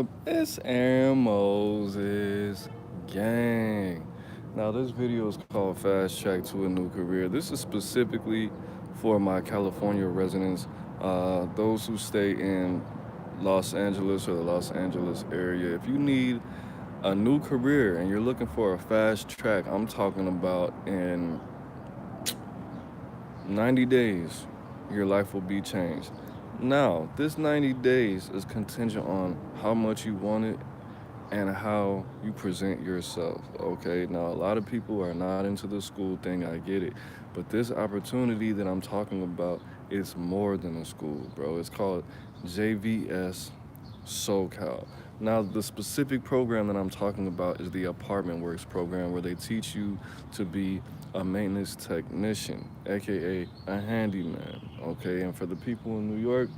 up? It's Aaron Moses Gang. Now, this video is called Fast Track to a New Career. This is specifically for my California residents, those who stay in Los Angeles or the Los Angeles area. If you need a new career and you're looking for a fast track, I'm talking about in 90 days, your life will be changed. Now, this 90 days is contingent on how much you want it and how you present yourself. Okay, now a lot of people are not into the school thing, I get it. But this opportunity that I'm talking about is more than a school, bro. It's called JVS SoCal. Now, the specific program that I'm talking about is the Apartment Works program, where they teach you to be a maintenance technician, aka a handyman. Okay, and for the people in New York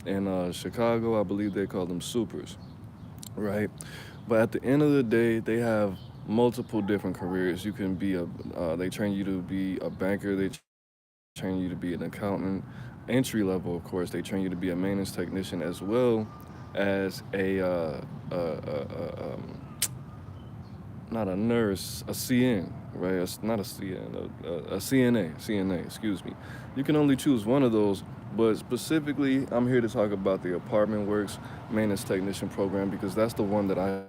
and Chicago, I believe they call them supers, right? But at the end of the day, they have multiple different careers. You can be they train you to be a banker, they train you to be an accountant. Entry level, of course, they train you to be a maintenance technician as well as not a nurse, a CN, right? Not a CN, a CNA, CNA, excuse me. You can only choose one of those, but specifically, I'm here to talk about the Apartment Works Maintenance Technician program because that's the one that I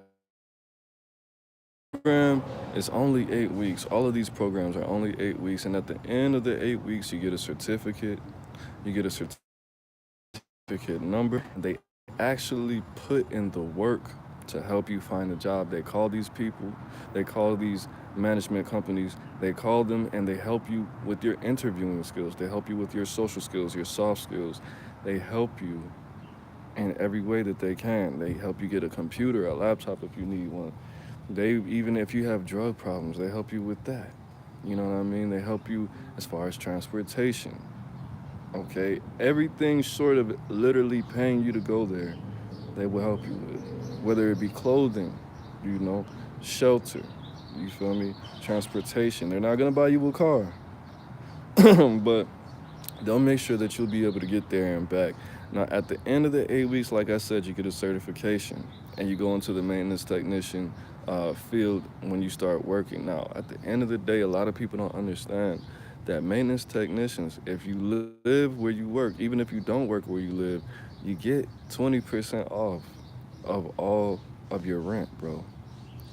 program is only 8 weeks. All of these programs are only 8 weeks, and at the end of the 8 weeks, you get a certificate. You get a certificate number. They actually put in the work to help you find a job. They call these people, they call these management companies, they call them and they help you with your interviewing skills. They help you with your social skills, your soft skills. They help you in every way that they can. They help you get a computer, a laptop if you need one. They even if you have drug problems, they help you with that. You know what I mean? They help you as far as transportation. Okay, everything short of literally paying you to go there, they will help you with. Whether it be clothing, you know, shelter, you feel me? Transportation. They're not gonna buy you a car, but they'll make sure that you'll be able to get there and back. Now, at the end of the 8 weeks, like I said, you get a certification and you go into the maintenance technician field when you start working. Now, at the end of the day, a lot of people don't understand that maintenance technicians, if you live where you work, even if you don't work where you live, you get 20% off of all of your rent, bro.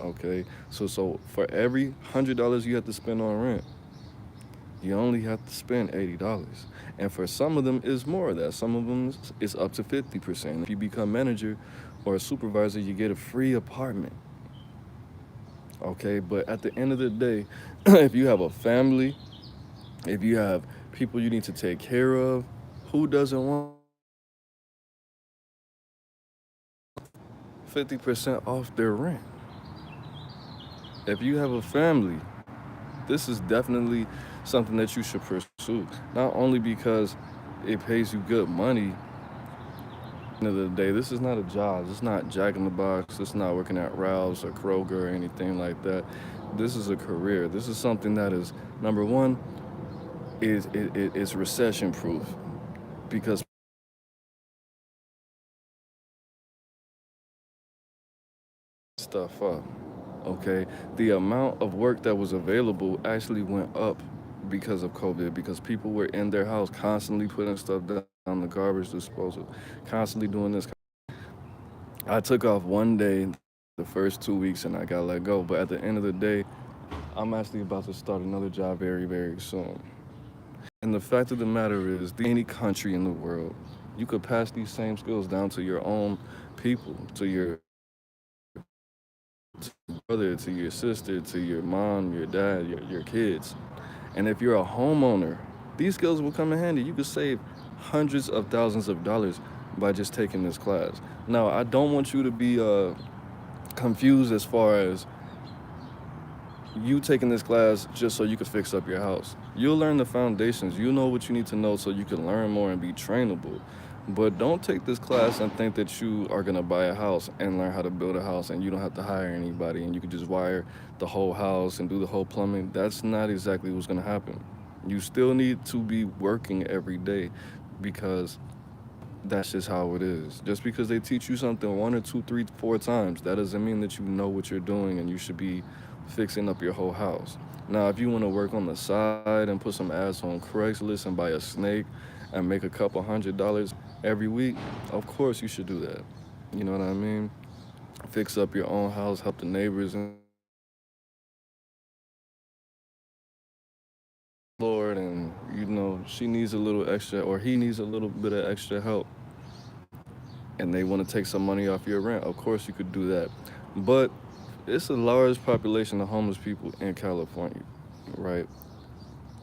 Okay, so for every $100 you have to spend on rent, you only have to spend $80. And for some of them, it's more of that. Some of them is up to 50%. If you become manager or a supervisor, you get a free apartment. Okay, but at the end of the day, if you have a family, if you have people you need to take care of, who doesn't want 50% off their rent? If you have a family, this is definitely something that you should pursue. Not only because it pays you good money. At the end of the day, this is not a job. It's not Jack in the Box. It's not working at Ralph's or Kroger or anything like that. This is a career. This is something that is number one is recession proof because stuff up. Okay, the amount of work that was available actually went up because of COVID because people were in their house constantly putting stuff down the garbage disposal, constantly doing this. I took off one day the first 2 weeks and I got let go, but at the end of the day, I'm actually about to start another job very, very soon. And the fact of the matter is, any country in the world, you could pass these same skills down to your own people, to your brother, to your sister, to your mom, your dad, your kids. And if you're a homeowner, these skills will come in handy. You could save hundreds of thousands of dollars by just taking this class. Now, I don't want you to be confused as far as you taking this class just so you could fix up your house. You'll learn the foundations. You know what you need to know so you can learn more and be trainable. But don't take this class and think that you are gonna buy a house and learn how to build a house and you don't have to hire anybody and you can just wire the whole house and do the whole plumbing. That's not exactly what's gonna happen. You still need to be working every day because That's just how it is. Just because they teach you something one or two, three, four times, that doesn't mean that you know what you're doing and you should be fixing up your whole house. Now, if you want to work on the side and put some ads on Craigslist and buy a snake and make a couple $100 every week, of course you should do that. You know what I mean? Fix up your own house, help the neighbors and Lord, and she needs a little extra or he needs a little bit of extra help and they want to take some money off your rent, of course you could do that. But it's a large population of homeless people in California, right?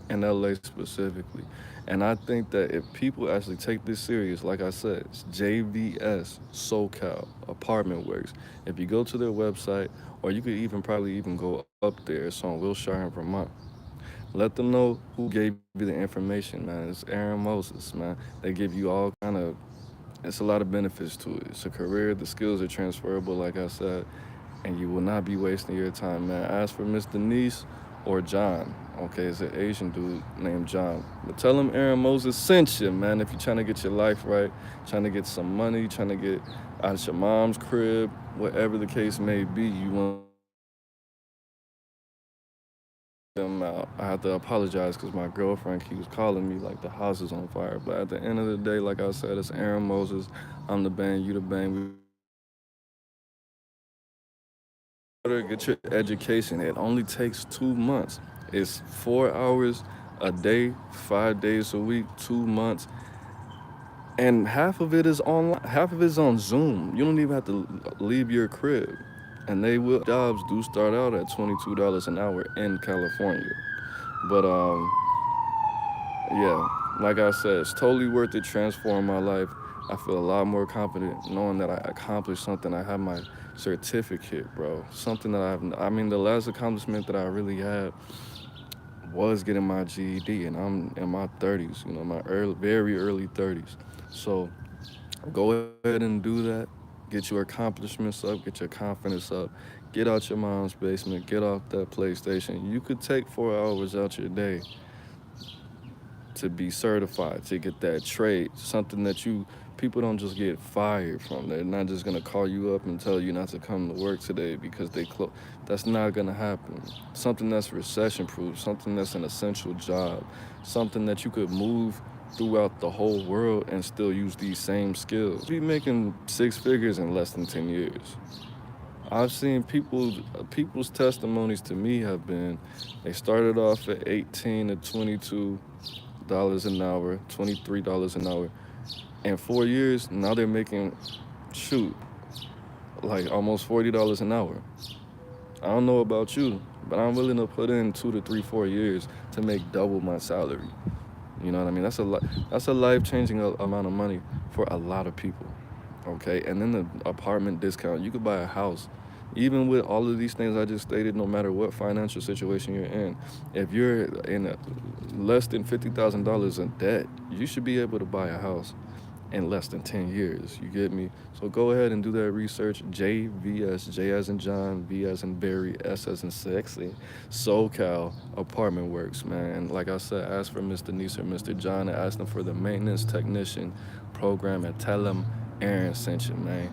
In LA specifically. And I think that if people actually take this serious, like I said, it's JVS SoCal Apartment Works. If you go to their website, or you could even probably even go up there, it's on Wilshire in Vermont. Let them know who gave you the information, man. It's Aaron Moses, man. They give you all kind of it's a lot of benefits to it. It's a career. The skills are transferable, like I said, and you will not be wasting your time, man. Ask for Miss Denise or John. Okay, it's an Asian dude named John. But tell him Aaron Moses sent you, man. If you're trying to get your life right, trying to get some money, trying to get out of your mom's crib, whatever the case may be, you want them out. I have to apologize because my girlfriend keeps calling me like the house is on fire. But at the end of the day, like I said, it's Aaron Moses. I'm the band, you the band. Get your education. It only takes 2 months. It's 4 hours a day, 5 days a week, 2 months, and half of it is online. Half of it is on Zoom. You don't even have to leave your crib, and they will. Jobs do start out at $22 an hour in California, but yeah, like I said, it's totally worth it. Transform my life. I feel a lot more confident knowing that I accomplished something. I have my certificate, bro. Something that I mean, the last accomplishment that I really had was getting my GED, and I'm in my 30s, my very early 30s. So go ahead and do that. Get your accomplishments up, get your confidence up, get out your mom's basement, get off that PlayStation. You could take 4 hours out your day to be certified, to get that trade, something that people don't just get fired from. They're not just gonna call you up and tell you not to come to work today because they close. That's not gonna happen. Something that's recession proof, something that's an essential job, something that you could move throughout the whole world and still use these same skills. Be making six figures in less than 10 years. I've seen people's testimonies to me have been they started off at 18 to 22 dollars an hour, $23 an hour. In 4 years, now they're making, shoot, like almost $40 an hour. I don't know about you, but I'm willing to put in 2 to 3, 4 years to make double my salary. You know what I mean? That's a life-changing amount of money for a lot of people. Okay, and then the apartment discount. You could buy a house. Even with all of these things I just stated, no matter what financial situation you're in, if you're in less than $50,000 in debt, you should be able to buy a house in less than 10 years. You get me? So go ahead and do that research. JVS, J as in John, V as in Barry, S as in Sexy, SoCal Apartment Works, man. Like I said, ask for Mr. Denise or Mr. John and ask them for the maintenance technician program and tell them Aaron sent you, man.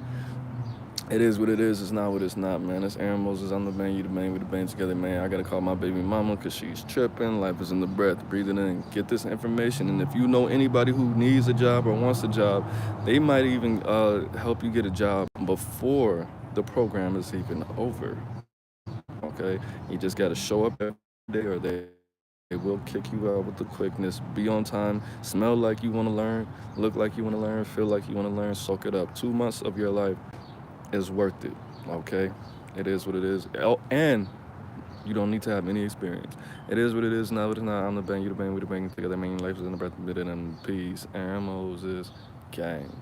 It is what it is. It's not what it's not, man. It's Aaron Moses. I'm the man. You the man. We the band together, man. I gotta call my baby mama because she's tripping. Life is in the breath. Breathe it in. Get this information. And if you know anybody who needs a job or wants a job, they might even help you get a job before the program is even over. Okay? You just gotta show up every day or they will kick you out with the quickness. Be on time. Smell like you want to learn. Look like you want to learn. Feel like you want to learn. Soak it up. 2 months of your life is worth it, okay? It is what it is. Oh, and you don't need to have any experience. It is what it is, not what it's not. I'm the bang, you the bang, we the bang together. Man, life is in the breath, bit and peace. Aaron Moses, gang.